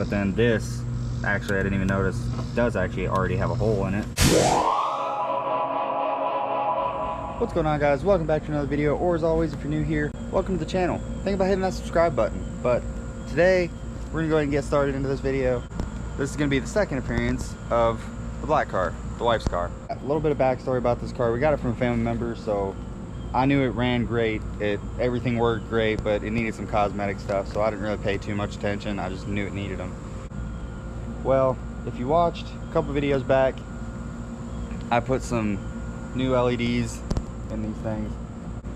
But then this, actually I didn't even notice, does actually already have a hole in it. What's going on, guys? Welcome back to another video, or as always, if you're new here, welcome to the channel. Think about hitting that subscribe button. But today we're gonna go ahead and get started into this video. This is gonna be the second appearance of the black car, the wife's car. A little bit of backstory about this car. We got it from a family member, so I knew it ran great. Everything worked great, but it needed some cosmetic stuff, so I didn't really pay too much attention. I just knew it needed them. Well, if you watched a couple videos back, I put some new LEDs in these things.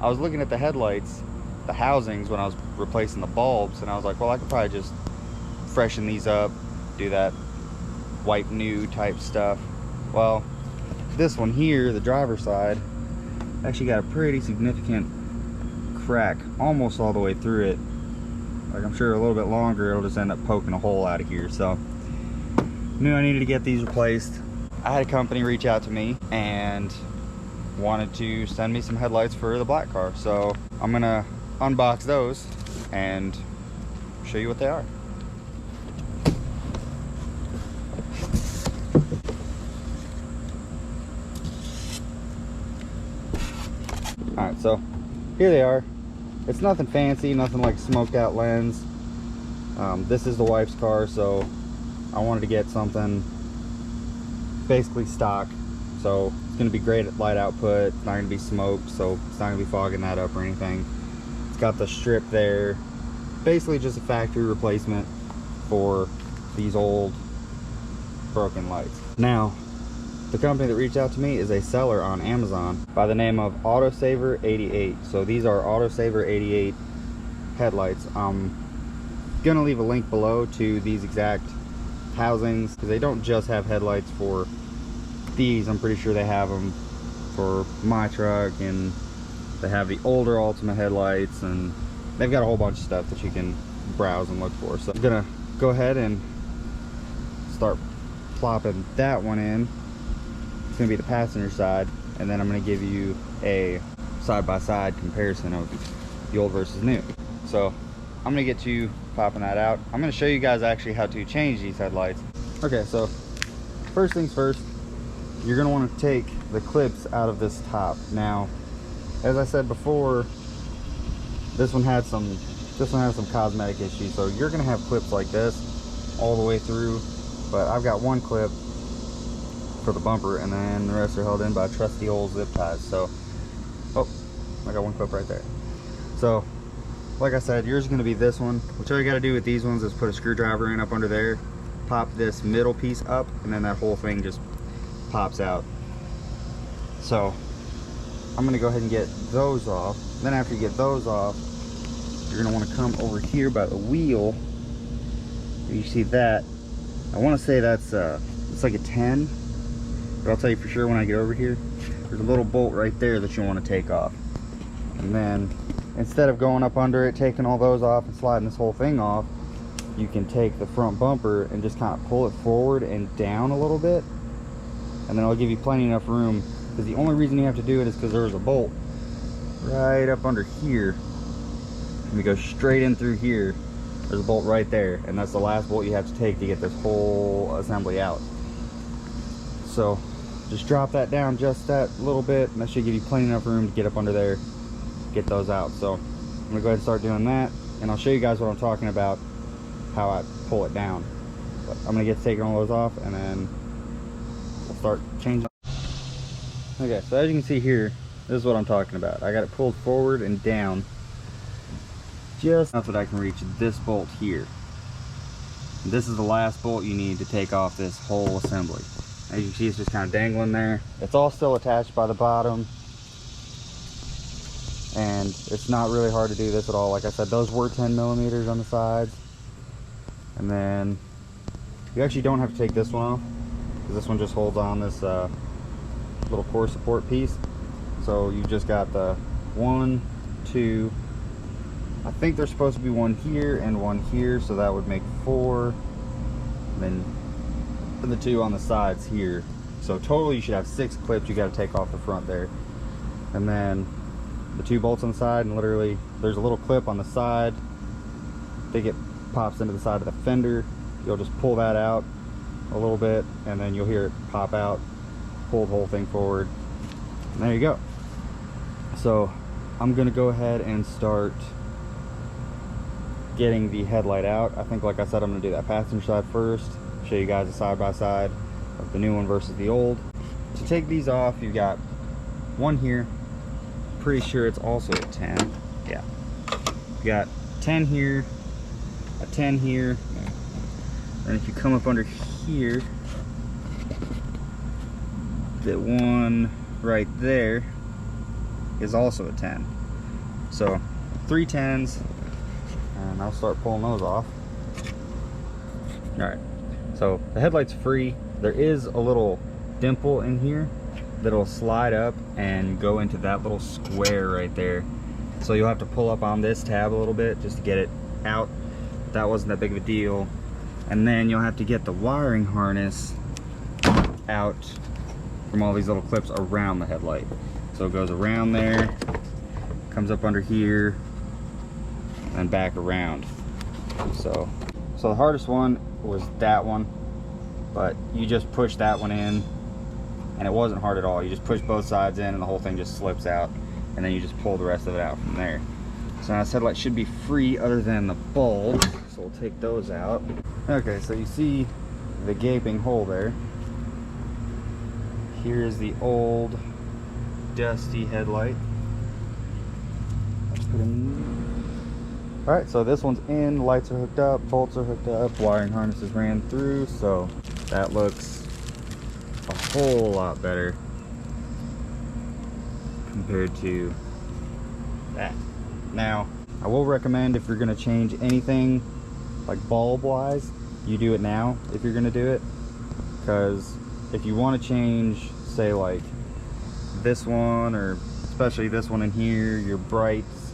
I was looking at the headlights, the housings, when I was replacing the bulbs, and I was like, well, I could probably just freshen these up, do that wipe new type stuff. Well, this one here, the driver's side, actually got a pretty significant crack almost all the way through it. Like, I'm sure a little bit longer it'll just end up poking a hole out of here. So knew I needed to get these replaced. I had a company reach out to me and wanted to send me some headlights for the black car, so I'm gonna unbox those and show you what they are. Alright, so here they are. It's nothing fancy, nothing like smoked out lens. This is the wife's car, so I wanted to get something basically stock. So it's going to be great at light output. It's not going to be smoked, so it's not going to be fogging that up or anything. It's got the strip there. Basically just a factory replacement for these old broken lights. Now, the company that reached out to me is a seller on Amazon by the name of AUTOSAVER88. So these are AUTOSAVER88 headlights. I'm gonna leave a link below to these exact housings, because they don't just have headlights for these. I'm pretty sure they have them for my truck, and they have the older Altima headlights, and they've got a whole bunch of stuff that you can browse and look for. So I'm gonna go ahead and start plopping that one in. It's gonna be the passenger side, and then I'm gonna give you a side-by-side comparison of the old versus new. So I'm gonna get to popping that out. I'm gonna show you guys actually how to change these headlights. Okay, so first things first, you're gonna want to take the clips out of this top. Now, as I said before, this one had some cosmetic issues, so you're gonna have clips like this all the way through, but I've got one clip for the bumper, and then the rest are held in by trusty old zip ties. So, oh, I got one clip right there. So, like I said, yours is going to be this one. What you got to do with these ones is put a screwdriver in up under there, pop this middle piece up, and then that whole thing just pops out. So, I'm going to go ahead and get those off. Then after you get those off, you're going to want to come over here by the wheel. You see that? I want to say that's it's like a 10. But I'll tell you for sure when I get over here. There's a little bolt right there that you want to take off. And then instead of going up under it, taking all those off and sliding this whole thing off, you can take the front bumper and just kind of pull it forward and down a little bit. And then it'll give you plenty enough room, because the only reason you have to do it is because there's a bolt right up under here. And we go straight in through here. There's a bolt right there, and that's the last bolt you have to take to get this whole assembly out. So just drop that down just that little bit, and that should give you plenty enough room to get up under there, get those out. So I'm gonna go ahead and start doing that, and I'll show you guys what I'm talking about, how I pull it down. But I'm gonna get to taking all those off, and then we'll start changing. Okay, so as you can see here, this is what I'm talking about. I got it pulled forward and down just enough that I can reach this bolt here. This is the last bolt you need to take off this whole assembly. As you can see, it's just kind of dangling there. It's all still attached by the bottom, and it's not really hard to do this at all. Like I said, those were 10 millimeters on the sides. And then you actually don't have to take this one off, because this one just holds on this little core support piece. So you just got the 1, 2, I think there's supposed to be one here and one here, so that would make 4. And then the 2 on the sides here. So total you should have 6 clips you got to take off the front there. And then the 2 bolts on the side, and literally there's a little clip on the side. I think it pops into the side of the fender, you'll just pull that out a little bit, and then you'll hear it pop out, pull the whole thing forward, and there you go. So I'm gonna go ahead and start getting the headlight out. I think, like I said, I'm gonna do that passenger side first, show you guys a side-by-side of the new one versus the old. To take these off, you've got one here, pretty sure it's also a 10. Yeah, you got 10 here, a 10 here, and if you come up under here, the one right there is also a 10. So 3 10s, and I'll start pulling those off. All right, so the headlight's free. There is a little dimple in here that'll slide up and go into that little square right there. So you'll have to pull up on this tab a little bit just to get it out. That wasn't that big of a deal. And then you'll have to get the wiring harness out from all these little clips around the headlight. So it goes around there, comes up under here, and back around. So the hardest one was that one, but you just push that one in, and it wasn't hard at all. You just push both sides in and the whole thing just slips out, and then you just pull the rest of it out from there. So now this headlight should be free other than the bulb, so we'll take those out. Okay, so you see the gaping hole there. Here's the old dusty headlight. Let's put in. Alright, so this one's in, lights are hooked up, bolts are hooked up, wiring harnesses ran through, so that looks a whole lot better compared to that. Now, I will recommend, if you're going to change anything like bulb wise, you do it now if you're going to do it, because if you want to change, say like this one, or especially this one in here, your brights,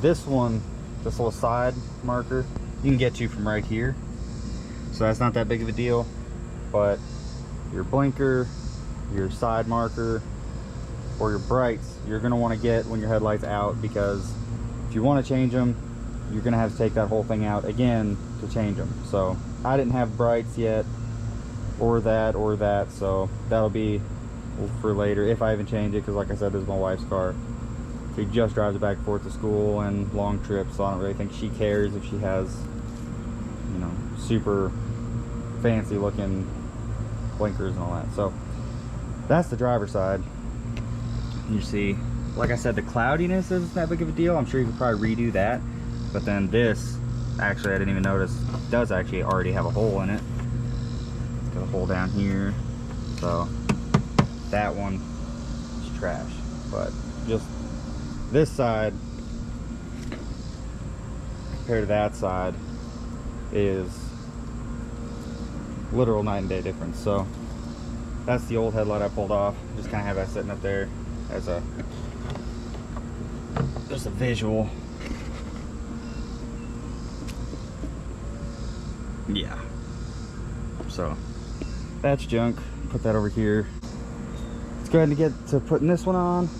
this one, this little side marker, you can get to from right here, so that's not that big of a deal. But your blinker, your side marker, or your brights, you're going to want to get when your headlight's out, because if you want to change them, you're going to have to take that whole thing out again to change them. So I didn't have brights yet, or that, so that'll be for later if I even change it, because like I said, this is my wife's car. She just drives it back and forth to school and long trips, so I don't really think she cares if she has, you know, super fancy looking blinkers and all that. So that's the driver's side. You see, like I said, the cloudiness isn't that big of a deal. I'm sure you could probably redo that. But then this, actually I didn't even notice, does actually already have a hole in it. It's got a hole down here. So that one is trash. But just this side compared to that side is literal night and day difference. So that's the old headlight I pulled off. Just kind of have that sitting up there as a just a visual. Yeah, so that's junk. Put that over here. Let's go ahead and get to putting this one on,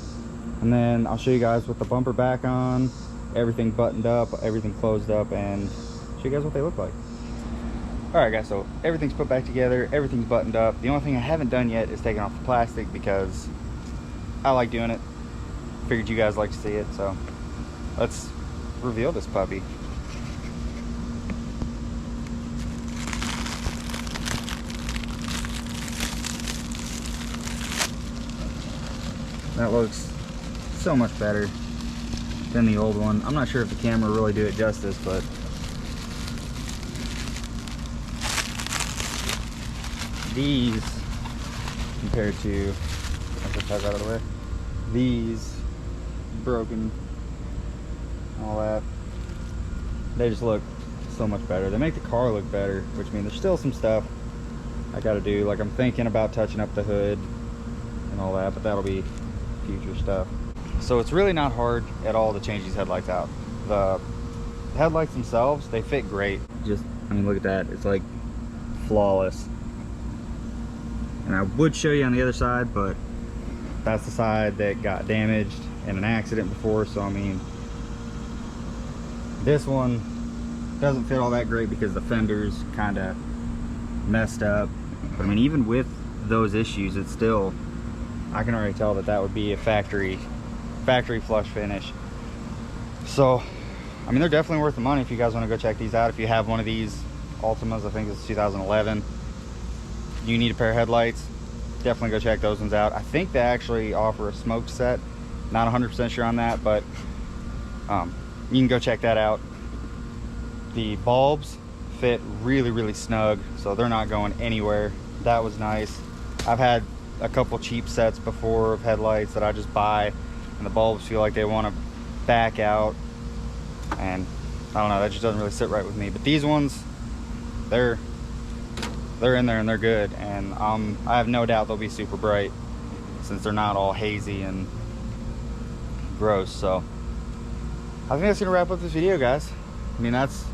and then I'll show you guys with the bumper back on, everything buttoned up, everything closed up, and show you guys what they look like. Alright guys, so everything's put back together, everything's buttoned up. The only thing I haven't done yet is taking off the plastic, because I like doing it. Figured you guys like to see it, so let's reveal this puppy. That looks so much better than the old one. I'm not sure if the camera will really do it justice, but these, compared to, I'll just have that out of the way, these broken, all that, they just look so much better. They make the car look better, which means there's still some stuff I gotta do. Like I'm thinking about touching up the hood and all that, but that'll be future stuff. So it's really not hard at all to change these headlights out. The headlights themselves, they fit great. Just, I mean, look at that. It's like flawless. And I would show you on the other side, but that's the side that got damaged in an accident before. So I mean, this one doesn't fit all that great because the fender's kind of messed up. But I mean, even with those issues, it's still, I can already tell that that would be a factory flush finish. So I mean, they're definitely worth the money if you guys want to go check these out. If you have one of these Altimas, I think it's 2011, you need a pair of headlights, definitely go check those ones out. I think they actually offer a smoked set, not 100% sure on that, but you can go check that out. The bulbs fit really snug, so they're not going anywhere. That was nice. I've had a couple cheap sets before of headlights that I just buy and the bulbs feel like they want to back out, and I don't know, that just doesn't really sit right with me. But these ones, they're in there and they're good, and I have no doubt they'll be super bright since they're not all hazy and gross. So I think that's gonna wrap up this video, guys. I mean, that's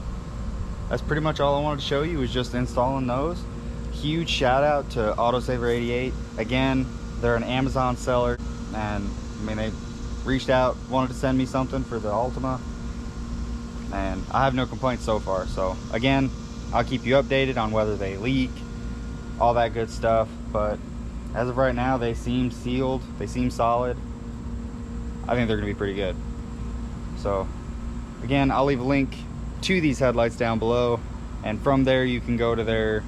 pretty much all I wanted to show you, was just installing those. Huge shout out to AUTOSAVER88. Again, they're an Amazon seller, and I mean, they reached out, wanted to send me something for the Altima, and I have no complaints so far. So again, I'll keep you updated on whether they leak, all that good stuff, but as of right now, they seem sealed, they seem solid. I think they're gonna be pretty good. So again, I'll leave a link to these headlights down below, and from there you can go to their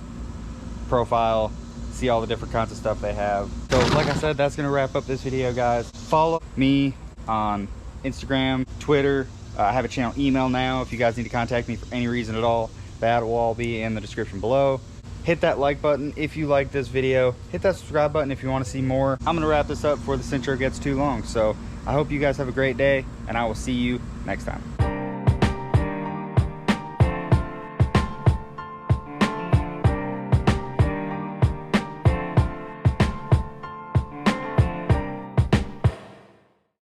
profile, see all the different kinds of stuff they have. So like I said, that's gonna wrap up this video, guys. Follow me on Instagram, Twitter. I have a channel email now if you guys need to contact me for any reason at all. That will all be in the description below. Hit that like button if you like this video. Hit that subscribe button if you want to see more. I'm gonna wrap this up before this intro gets too long. So I hope you guys have a great day, and I will see you next time.